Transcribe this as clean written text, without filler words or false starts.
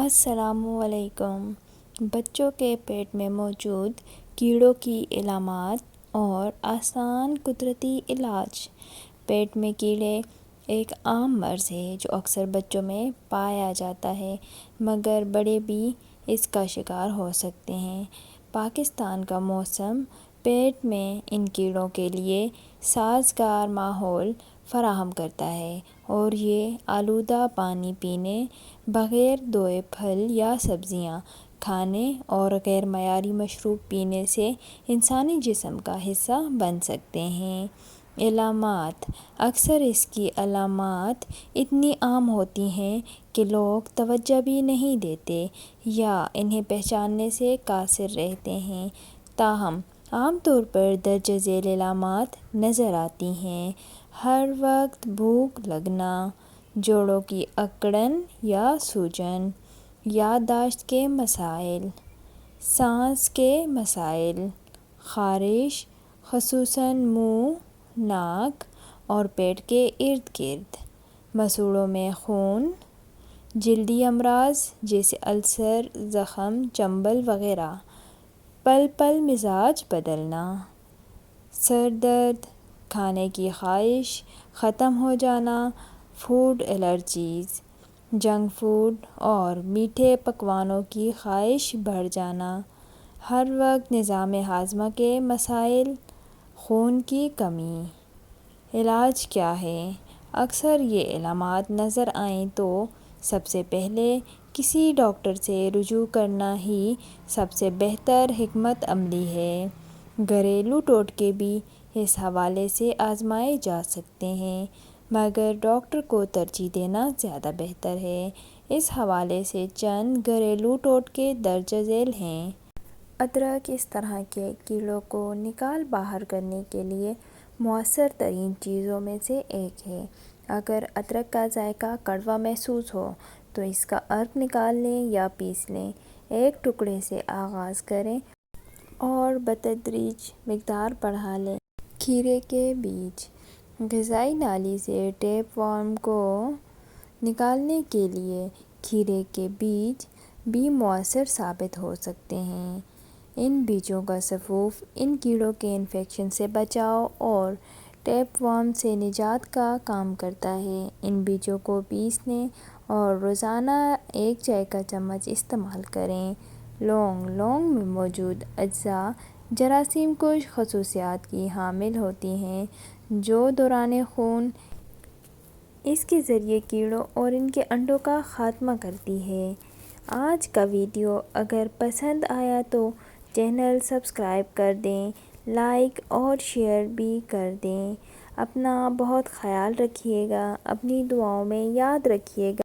السلام علیکم۔ بچوں کے پیٹ میں موجود کیڑوں کی علامات اور آسان قدرتی علاج۔ پیٹ میں کیڑے ایک عام مرض ہے جو اکثر بچوں میں پایا جاتا ہے، مگر بڑے بھی اس کا شکار ہو سکتے ہیں۔ پاکستان کا موسم پیٹ میں ان کیڑوں کے لیے سازگار ماحول فراہم کرتا ہے، اور یہ آلودہ پانی پینے، بغیر دھوئے پھل یا سبزیاں کھانے اور غیر معیاری مشروب پینے سے انسانی جسم کا حصہ بن سکتے ہیں۔ علامات۔ اکثر اس کی علامات اتنی عام ہوتی ہیں کہ لوگ توجہ بھی نہیں دیتے یا انہیں پہچاننے سے قاصر رہتے ہیں، تاہم عام طور پر درج ذیل علامات نظر آتی ہیں: ہر وقت بھوک لگنا، جوڑوں کی اکڑن یا سوجن، یادداشت کے مسائل، سانس کے مسائل، خارش خصوصاً منہ، ناک اور پیٹ کے ارد گرد، مسوڑھوں میں خون، جلدی امراض جیسے السر، زخم، چنبل وغیرہ، پل پل مزاج بدلنا، سر درد، کھانے کی خواہش ختم ہو جانا، فوڈ الرجیز، جنک فوڈ اور میٹھے پکوانوں کی خواہش بڑھ جانا، ہر وقت نظام ہاضمہ کے مسائل، خون کی کمی۔ علاج کیا ہے؟ اکثر یہ علامات نظر آئیں تو سب سے پہلے کسی ڈاکٹر سے رجوع کرنا ہی سب سے بہتر حکمت عملی ہے۔ گھریلو ٹوٹکے بھی اس حوالے سے آزمائے جا سکتے ہیں، مگر ڈاکٹر کو ترجیح دینا زیادہ بہتر ہے۔ اس حوالے سے چند گھریلو ٹوٹکے درج ذیل ہیں۔ ادرک اس طرح کے کیڑوں کو نکال باہر کرنے کے لیے مؤثر ترین چیزوں میں سے ایک ہے۔ اگر ادرک کا ذائقہ کڑوا محسوس ہو تو اس کا عرق نکال لیں یا پیس لیں۔ ایک ٹکڑے سے آغاز کریں اور بتدریج مقدار بڑھا لیں۔ کھیرے کے بیج۔ غذائی نالی سے ٹیپ ورم کو نکالنے کے لیے کھیرے کے بیج بھی مؤثر ثابت ہو سکتے ہیں۔ ان بیجوں کا سفوف ان کیڑوں کے انفیکشن سے بچاؤ اور ٹیپ ورم سے نجات کا کام کرتا ہے۔ ان بیجوں کو پیس لیں اور روزانہ ایک چائے کا چمچ استعمال کریں۔ لونگ۔ لونگ میں موجود اجزاء جراثیم کش خصوصیات کی حامل ہوتی ہیں جو دوران خون اس کے ذریعے کیڑوں اور ان کے انڈوں کا خاتمہ کرتی ہے۔ آج کا ویڈیو اگر پسند آیا تو چینل سبسکرائب کر دیں، لائک اور شیئر بھی کر دیں۔ اپنا بہت خیال رکھیے گا، اپنی دعاؤں میں یاد رکھیے گا۔